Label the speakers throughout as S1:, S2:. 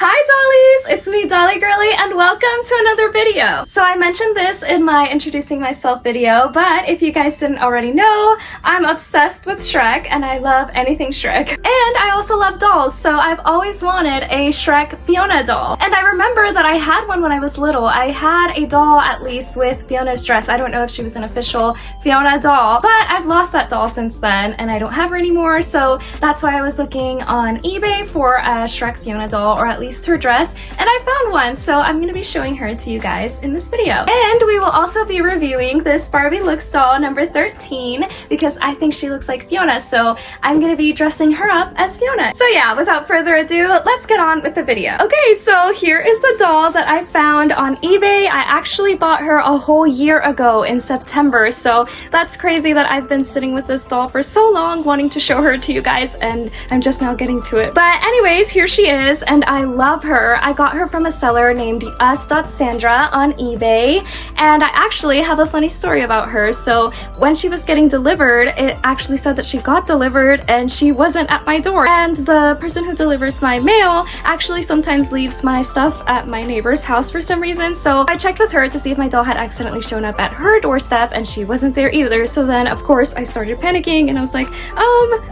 S1: Hi dollies! It's me, Dolly Girly, and welcome to another video. So I mentioned this in my introducing myself video, but if you guys didn't already know, I'm obsessed with Shrek and I love anything Shrek. And I also love dolls, so I've always wanted a Shrek Fiona doll. And I remember that I had one when I was little. I had a doll at least with Fiona's dress. I don't know if she was an official Fiona doll, but I've lost that doll since then and I don't have her anymore, so that's why I was looking on eBay for a Shrek Fiona doll, or at least her dress, and I found one, so I'm going to be showing her to you guys in this video. And we will also be reviewing this Barbie Looks doll number 13 because I think she looks like Fiona, so I'm going to be dressing her up as Fiona. So yeah, without further ado, let's get on with the video. Okay, so here is the doll that I found on eBay. I actually bought her a whole year ago in September, so that's crazy that I've been sitting with this doll for so long wanting to show her to you guys, and I'm just now getting to it. But anyways, here she is, and I love her. I got her from a seller named us.sandra on eBay, and I actually have a funny story about her. So when she was getting delivered, it actually said that she got delivered and she wasn't at my door, and the person who delivers my mail actually sometimes leaves my stuff at my neighbor's house for some reason. So I checked with her to see if my doll had accidentally shown up at her doorstep, and she wasn't there either. So then of course I started panicking and I was like,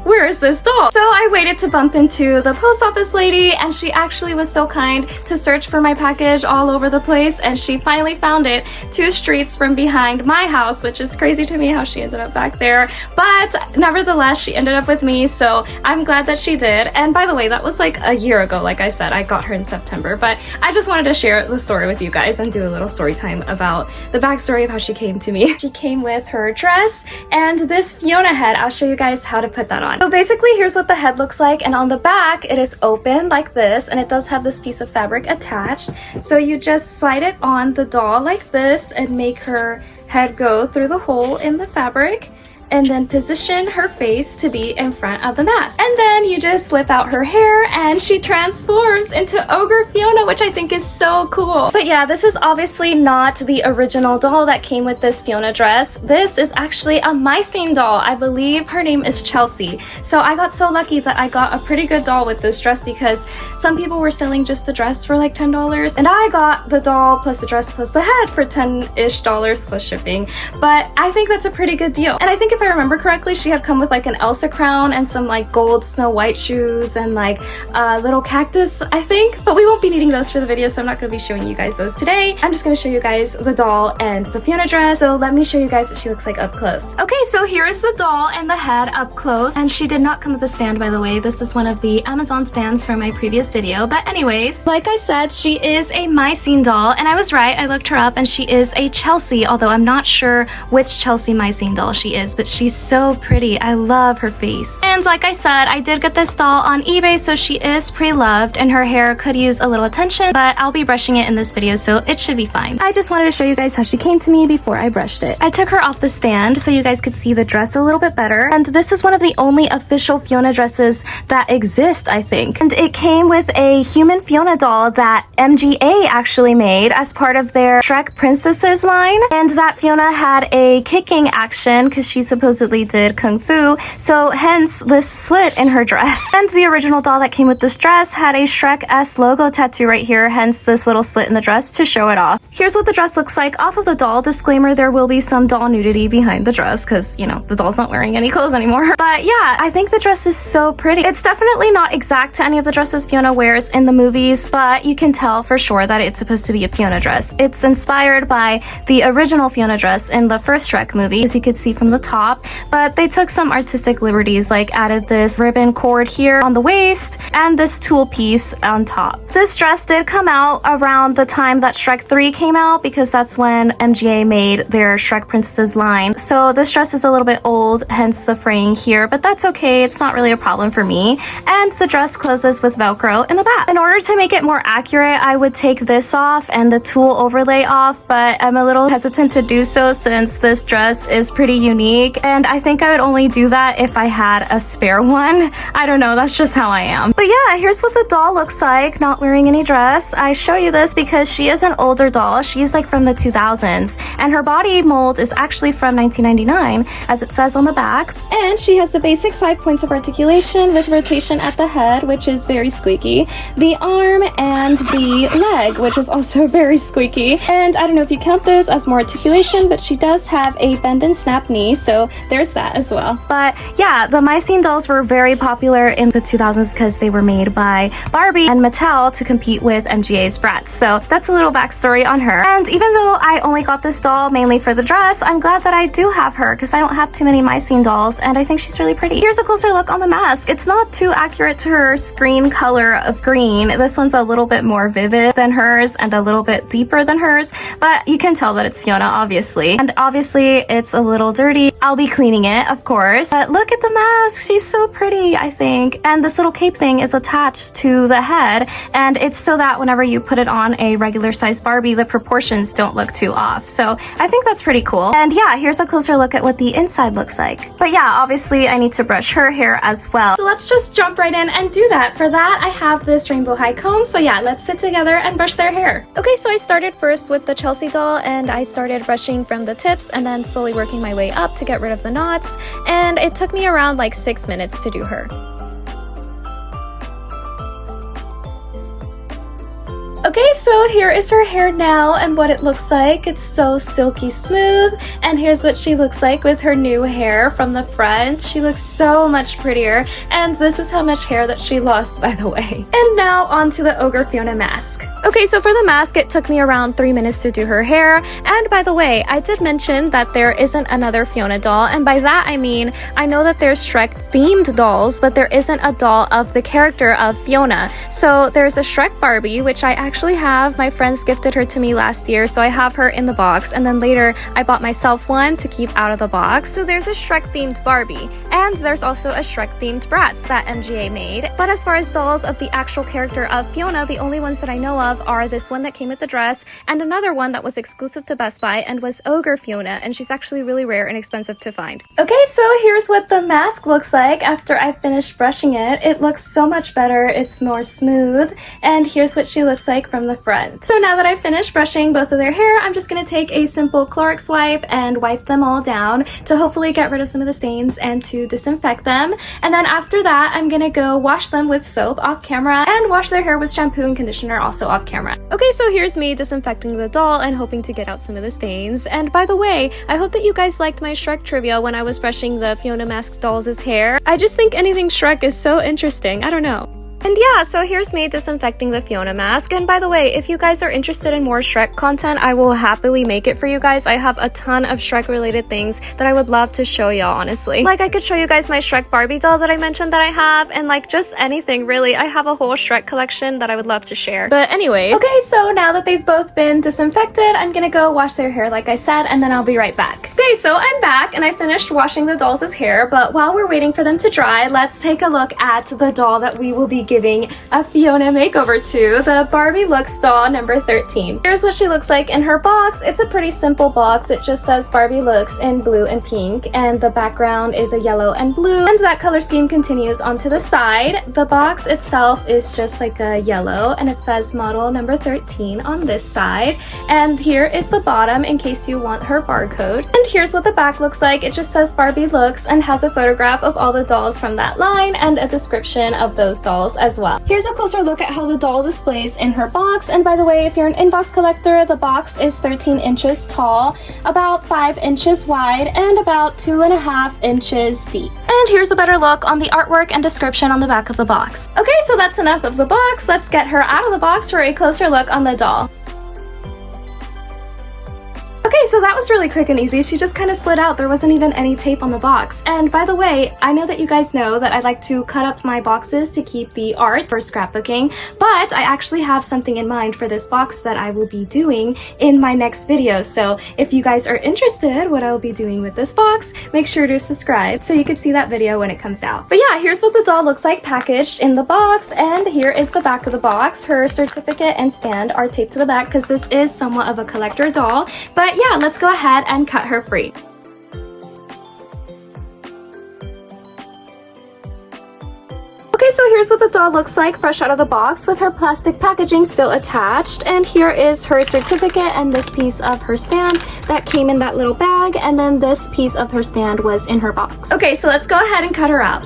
S1: where is this doll? So I waited to bump into the post office lady, and she actually was so kind to search for my package all over the place, and she finally found it 2 streets from behind my house, which is crazy to me how she ended up back there. But nevertheless, she ended up with me, so I'm glad that she did. And by the way, that was like a year ago. Like I said, I got her in September, but I just wanted to share the story with you guys and do a little story time about the backstory of how she came to me. She came with her dress and this Fiona head. I'll show you guys how to put that on. So basically, here's what the head looks like, and on the back it is open like this, and it does have this piece of fabric attached. So you just slide it on the doll like this and make her head go through the hole in the fabric, and then position her face to be in front of the mask. And then you just slip out her hair and she transforms into Ogre Fiona, which I think is so cool. But yeah, this is obviously not the original doll that came with this Fiona dress. This is actually a Mycene doll. I believe her name is Chelsea. So I got so lucky that I got a pretty good doll with this dress, because some people were selling just the dress for like $10, and I got the doll plus the dress plus the head for $10-ish plus shipping. But I think that's a pretty good deal. And I think if I remember correctly, she had come with like an Elsa crown and some like gold Snow White shoes and like a little cactus, I think. But we won't be needing those for the video, so I'm not going to be showing you guys those today. I'm just going to show you guys the doll and the Fiona dress. So let me show you guys what she looks like up close. Okay, so here is the doll and the head up close. And she did not come with a stand, by the way. This is one of the Amazon stands from my previous video. But anyways, like I said, she is a Mycene doll, and I was right. I looked her up and she is a Chelsea, although I'm not sure which Chelsea Mycene doll she is, but she's so pretty. I love her face. And like I said, I did get this doll on eBay, so she is pre-loved and her hair could use a little attention, but I'll be brushing it in this video, so it should be fine. I just wanted to show you guys how she came to me before I brushed it. I took her off the stand so you guys could see the dress a little bit better, and this is one of the only official Fiona dresses that exist, I think. And it came with a human Fiona doll that MGA actually made as part of their Shrek Princesses line, and that Fiona had a kicking action because she supposedly did kung fu, so hence this slit in her dress. And the original doll that came with this dress had a Shrek-esque logo tattoo right here, hence this little slit in the dress to show it off. Here's what the dress looks like off of the doll. Disclaimer, there will be some doll nudity behind the dress because, you know, the doll's not wearing any clothes anymore. But yeah, I think the dress is so pretty. It's definitely not exact to any of the dresses Fiona wears in the movies, but you can tell for sure that it's supposed to be a Fiona dress. It's inspired by the original Fiona dress in the first Shrek movie, as you could see from the top, but they took some artistic liberties, like added this ribbon cord here on the waist and this tulle piece on top. This dress did come out around the time that Shrek 3 came out, because that's when MGA made their Shrek Princesses line. So this dress is a little bit old, hence the fraying here, but that's okay. It's not really a problem for me. And the dress closes with Velcro in the back. In order to make it more accurate, I would take this off and the tulle overlay off, but I'm a little hesitant to do so since this dress is pretty unique like, and I think I would only do that if I had a spare one. I don't know, that's just how I am. But yeah, here's what the doll looks like, not wearing any dress. I show you this because she is an older doll. She's like from the 2000s, and her body mold is actually from 1999, as it says on the back. And she has the basic 5 points of articulation with rotation at the head, which is very squeaky, the arm, and the leg, which is also very squeaky. And I don't know if you count those as more articulation, but she does have a bend and snap knee, so there's that as well. But yeah, the My Scene dolls were very popular in the 2000s because they were made by Barbie and Mattel to compete with MGA's Bratz. So that's a little backstory on her. And even though I only got this doll mainly for the dress, I'm glad that I do have her because I don't have too many My Scene dolls, and I think she's really pretty. Here's a closer look on the mask. It's not too accurate to her screen color of green. This one's a little bit more vivid than hers and a little bit deeper than hers, but you can tell that it's Fiona, obviously. And obviously it's a little dirty. I'll be cleaning it, of course. But look at the mask. She's so pretty, I think. And this little cape thing is attached to the head, and it's so that whenever you put it on a regular size Barbie, the proportions don't look too off. So I think that's pretty cool. And yeah, here's a closer look at what the inside looks like. But yeah, obviously I need to brush her hair as well. So let's just jump right in and do that. For that, I have this rainbow high comb. So yeah, let's sit together and brush their hair. Okay, so I started first with the Chelsea doll, and I started brushing from the tips and then slowly working my way up to get rid of the knots. And it took me around like 6 minutes to do her. Okay, so here is her hair now and what it looks like. It's so silky smooth, and here's what she looks like with her new hair from the front. She looks so much prettier, and this is how much hair that she lost, by the way. And now on to the Ogre Fiona mask. Okay, so for the mask, it took me around 3 minutes to do her hair. And by the way, I did mention that there isn't another Fiona doll, and by that I mean, I know that there's Shrek themed dolls, but there isn't a doll of the character of Fiona. So there's a Shrek Barbie, which I actually have. My friends gifted her to me last year, so I have her in the box, and then later I bought myself one to keep out of the box. So there's a Shrek themed Barbie, and there's also a Shrek themed Bratz that MGA made. But as far as dolls of the actual character of Fiona, the only ones that I know of are this one that came with the dress, and another one that was exclusive to Best Buy and was Ogre Fiona, and she's actually really rare and expensive to find. Okay, so here's what the mask looks like after I finished brushing it. It looks so much better, it's more smooth, and here's what she looks like from the front. So now that I've finished brushing both of their hair, I'm just gonna take a simple Clorox wipe and wipe them all down to hopefully get rid of some of the stains and to disinfect them. And then after that, I'm gonna go wash them with soap off camera and wash their hair with shampoo and conditioner also off camera. Okay, so here's me disinfecting the doll and hoping to get out some of the stains. And by the way, I hope that you guys liked my Shrek trivia when I was brushing the Fiona Mask dolls' hair. I just think anything Shrek is so interesting. I don't know. And yeah, so here's me disinfecting the Fiona mask. And by the way, if you guys are interested in more Shrek content, I will happily make it for you guys. I have a ton of Shrek related things that I would love to show y'all, honestly. Like, I could show you guys my Shrek Barbie doll that I mentioned that I have, and like just anything really. I have a whole Shrek collection that I would love to share. But anyways, okay, so now that they've both been disinfected, I'm gonna go wash their hair like I said, and then I'll be right back. Okay, so I'm back and I finished washing the dolls' hair, but while we're waiting for them to dry, let's take a look at the doll that we will be giving a Fiona makeover to, the Barbie Looks doll number 13. Here's what she looks like in her box. It's a pretty simple box. It just says Barbie Looks in blue and pink, and the background is a yellow and blue, and that color scheme continues onto the side. The box itself is just like a yellow, and it says model number 13 on this side. And here is the bottom in case you want her barcode. And here's what the back looks like. It just says Barbie Looks and has a photograph of all the dolls from that line and a description of those dolls as well. Here's a closer look at how the doll displays in her box. And by the way, if you're an inbox collector, the box is 13 inches tall, about 5 inches wide, and about 2.5 inches deep. And here's a better look on the artwork and description on the back of the box. Okay, so that's enough of the box. Let's get her out of the box for a closer look on the doll. Okay, so that was really quick and easy. She just kind of slid out. There wasn't even any tape on the box. And by the way, I know that you guys know that I like to cut up my boxes to keep the art for scrapbooking, but I actually have something in mind for this box that I will be doing in my next video. So if you guys are interested what I'll be doing with this box, make sure to subscribe so you can see that video when it comes out. But yeah, here's what the doll looks like packaged in the box, and here is the back of the box. Her certificate and stand are taped to the back because this is somewhat of a collector doll. But yeah, let's go ahead and cut her free. here's what the doll looks like fresh out of the box with her plastic packaging still attached. And here is her certificate and this piece of her stand that came in that little bag. And then this piece of her stand was in her box. Okay, so let's go ahead and cut her out.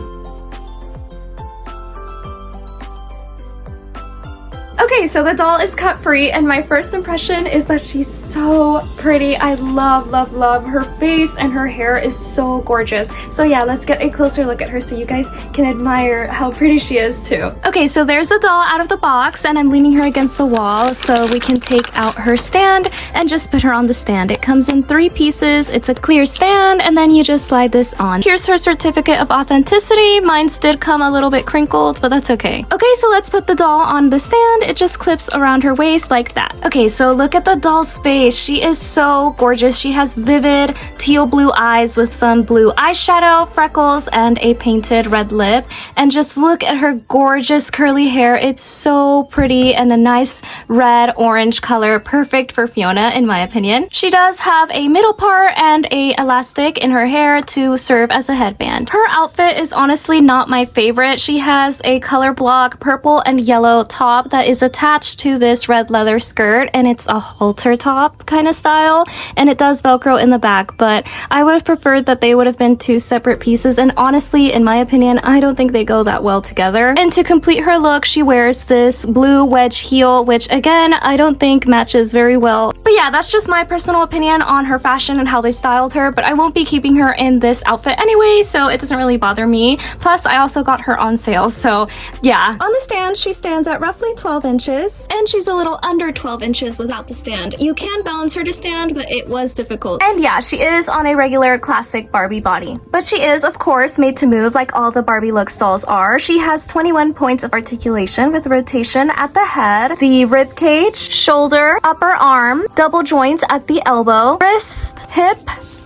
S1: Okay, so the doll is cut free and my first impression is that she's so pretty. I love, love, love her face and her hair is so gorgeous. So yeah, let's get a closer look at her so you guys can admire how pretty she is too. Okay, so there's the doll out of the box and I'm leaning her against the wall so we can take out her stand and just put her on the stand. It comes in 3 pieces. It's a clear stand and then you just slide this on. Here's her certificate of authenticity. Mine's did come a little bit crinkled, but that's okay. Okay, so let's put the doll on the stand. It just clips around her waist like that. Okay, so look at the doll's face. She is so gorgeous. She has vivid teal blue eyes with some blue eyeshadow, freckles, and a painted red lip. And just look at her gorgeous curly hair. It's so pretty and a nice red orange color, perfect for Fiona in my opinion. She does have a middle part and a elastic in her hair to serve as a headband. Her outfit is honestly not my favorite. She has a color block purple and yellow top that is attached to this red leather skirt and it's a halter top kind of style and it does velcro in the back, but I would have preferred that they would have been 2 separate pieces and honestly in my opinion I don't think they go that well together. And to complete her look she wears this blue wedge heel which again I don't think matches very well. But yeah, that's just my personal opinion on her fashion and how they styled her, but I won't be keeping her in this outfit anyway so it doesn't really bother me. Plus I also got her on sale, so yeah. On the stand she stands at roughly 12 inches and she's a little under 12 inches without the stand. You can balance her to stand but it was difficult. And yeah, she is on a regular classic Barbie body. But she is of course made to move like all the Barbie Looks dolls are. She has 21 points of articulation with rotation at the head, the rib cage, shoulder, upper arm, double joints at the elbow, wrist, hip.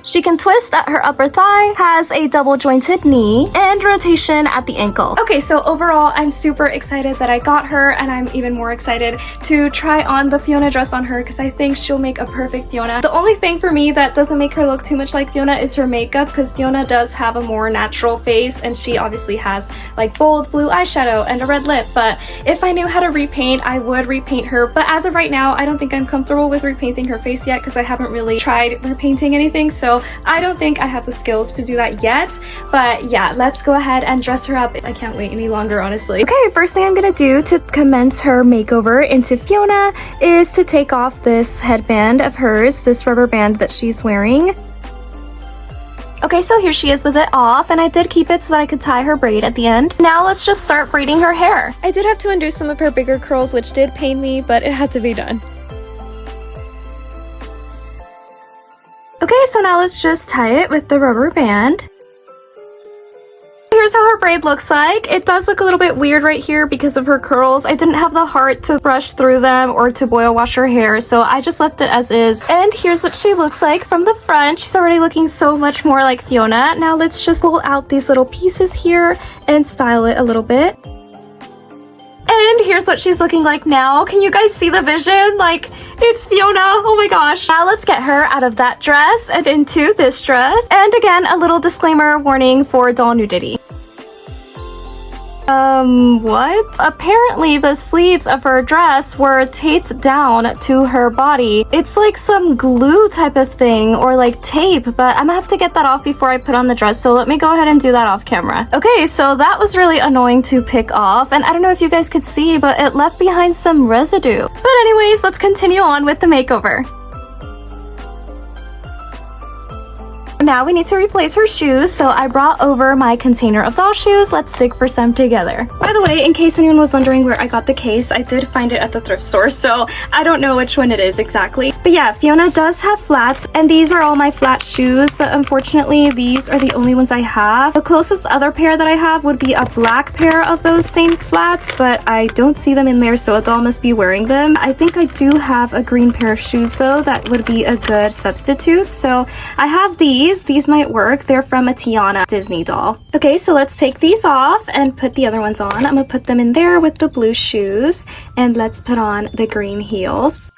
S1: She can twist at her upper thigh, has a double jointed knee, and rotation at the ankle. Okay, so overall, I'm super excited that I got her, and I'm even more excited to try on the Fiona dress on her because I think she'll make a perfect Fiona. The only thing for me that doesn't make her look too much like Fiona is her makeup because Fiona does have a more natural face and she obviously has like bold blue eyeshadow and a red lip, but if I knew how to repaint, I would repaint her. But as of right now, I don't think I'm comfortable with repainting her face yet because I haven't really tried repainting anything, so I don't think I have the skills to do that yet. But yeah, let's go ahead and dress her up. I can't wait any longer, honestly. Okay, first thing I'm gonna do to commence her makeover into Fiona is to take off this headband of hers, this rubber band that she's wearing. Okay, so here she is with it off, and I did keep it so that I could tie her braid at the end. Now let's just start braiding her hair. I did have to undo some of her bigger curls, which did pain me, but it had to be done. Okay, so now let's just tie it with the rubber band. Here's how her braid looks like. It does look a little bit weird right here because of her curls. I didn't have the heart to brush through them or to boil wash her hair, so I just left it as is. And here's what she looks like from the front. She's already looking so much more like Fiona. Now let's just pull out these little pieces here and style it a little bit. And here's what she's looking like now. Can you guys see the vision? Like, it's Fiona. Oh my gosh. Now let's get her out of that dress and into this dress. And again, a little disclaimer warning for doll nudity. What? Apparently the sleeves of her dress were taped down to her body. It's like some glue type of thing or like tape, but I'm gonna have to get that off before I put on the dress, so let me go ahead and do that off camera. Okay, so that was really annoying to pick off, and I don't know if you guys could see, but it left behind some residue. But anyways, let's continue on with the makeover. Now we need to replace her shoes, so I brought over my container of doll shoes. Let's dig for some together. By the way, in case anyone was wondering where I got the case, I did find it at the thrift store, so I don't know which one it is exactly. But yeah, Fiona does have flats, and these are all my flat shoes, but unfortunately, these are the only ones I have. The closest other pair that I have would be a black pair of those same flats, but I don't see them in there, so a doll must be wearing them. I think I do have a green pair of shoes, though, that would be a good substitute, so I have these. These might work. They're from a Tiana Disney doll. Okay, so let's take these off and put the other ones on. I'm gonna put them in there with the blue shoes, and let's put on the green heels.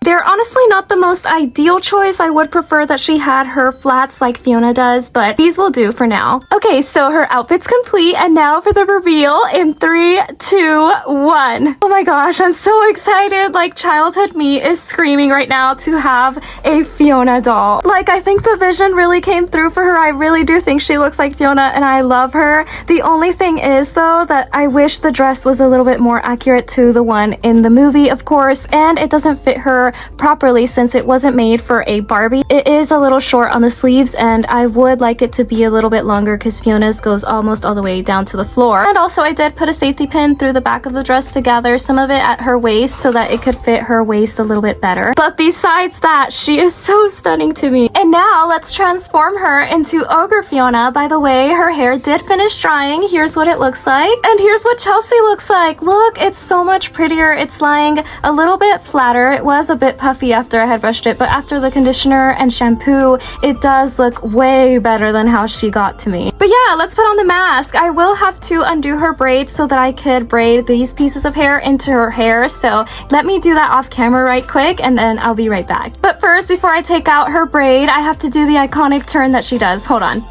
S1: They're honestly not the most ideal choice. I would prefer that she had her flats like Fiona does, but these will do for now. Okay, so her outfit's complete, and now for the reveal in 3, 2, 1. Oh my gosh, I'm so excited. Like, childhood me is screaming right now to have a Fiona doll. Like, I think the vision really came through for her. I really do think she looks like Fiona, and I love her. The only thing is, though, that I wish the dress was a little bit more accurate to the one in the movie, of course, and it doesn't fit her properly since it wasn't made for a Barbie. It is a little short on the sleeves, and I would like it to be a little bit longer because Fiona's goes almost all the way down to the floor. And also, I did put a safety pin through the back of the dress to gather some of it at her waist so that it could fit her waist a little bit better. But besides that, she is so stunning to me. And now let's transform her into Ogre Fiona. By the way, her hair did finish drying. Here's what it looks like. And here's what Chelsea looks like. Look, it's so much prettier. It's lying a little bit flatter. It was a bit puffy after I had brushed it, but after the conditioner and shampoo, it does look way better than how she got to me. But yeah, let's put on the mask. I will have to undo her braids so that I could braid these pieces of hair into her hair. So let me do that off camera right quick, and then I'll be right back. But first, before I take out her braid, I have to do the iconic turn that she does. Hold on.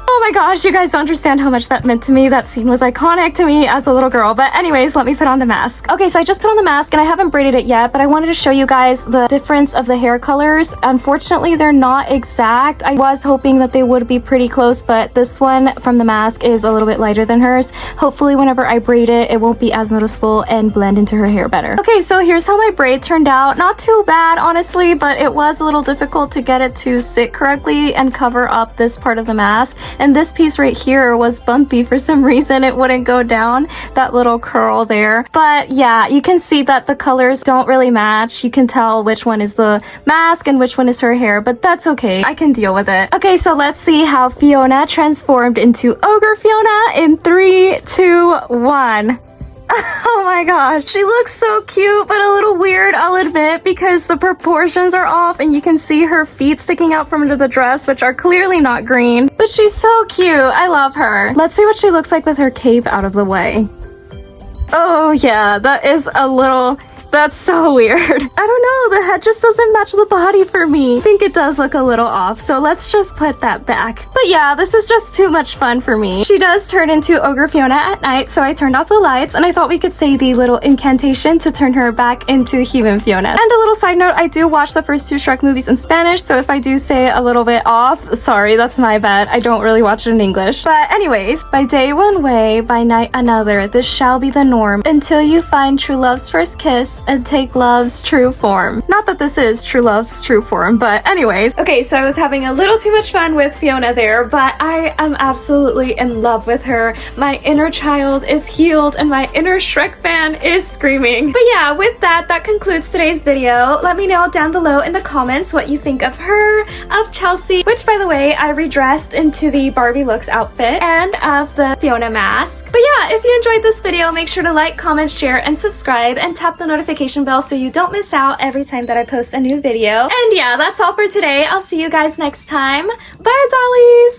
S1: Oh my gosh, you guys don't understand how much that meant to me. That scene was iconic to me as a little girl. But anyways, let me put on the mask. Okay, so I just put on the mask and I haven't braided it yet, but I wanted to show you guys the difference of the hair colors. Unfortunately, they're not exact. I was hoping that they would be pretty close, but this one from the mask is a little bit lighter than hers. Hopefully, whenever I braid it, it won't be as noticeable and blend into her hair better. Okay, so here's how my braid turned out. Not too bad, honestly, but it was a little difficult to get it to sit correctly and cover up this part of the mask. And this piece right here was bumpy for some reason. It wouldn't go down, that little curl there. But yeah, you can see that the colors don't really match. You can tell which one is the mask and which one is her hair, but that's okay. I can deal with it. Okay, so let's see how Fiona transformed into Ogre Fiona in 3, 2, 1. Oh my gosh, she looks so cute, but a little weird, I'll admit, because the proportions are off and you can see her feet sticking out from under the dress, which are clearly not green. But she's so cute. I love her. Let's see what she looks like with her cape out of the way. Oh yeah, that is a little... That's so weird. I don't know, the head just doesn't match the body for me. I think it does look a little off, so let's just put that back. But yeah, this is just too much fun for me. She does turn into Ogre Fiona at night, so I turned off the lights, and I thought we could say the little incantation to turn her back into human Fiona. And a little side note, I do watch the first 2 Shrek movies in Spanish, so if I do say a little bit off, sorry, that's my bad. I don't really watch it in English. But anyways, by day one way, by night another, this shall be the norm, until you find true love's first kiss and take love's true form. Not that this is true love's true form, but anyways. Okay, so I was having a little too much fun with Fiona there, but I am absolutely in love with her. My inner child is healed and my inner Shrek fan is screaming. But yeah, with that, that concludes today's video. Let me know down below in the comments what you think of her, of Chelsea, which by the way, I redressed into the Barbie Looks outfit, and of the Fiona mask. But yeah, if you enjoyed this video, make sure to like, comment, share, and subscribe, and tap the notification bell so you don't miss out every time that I post a new video. And yeah, that's all for today. I'll see you guys next time. Bye, dollies!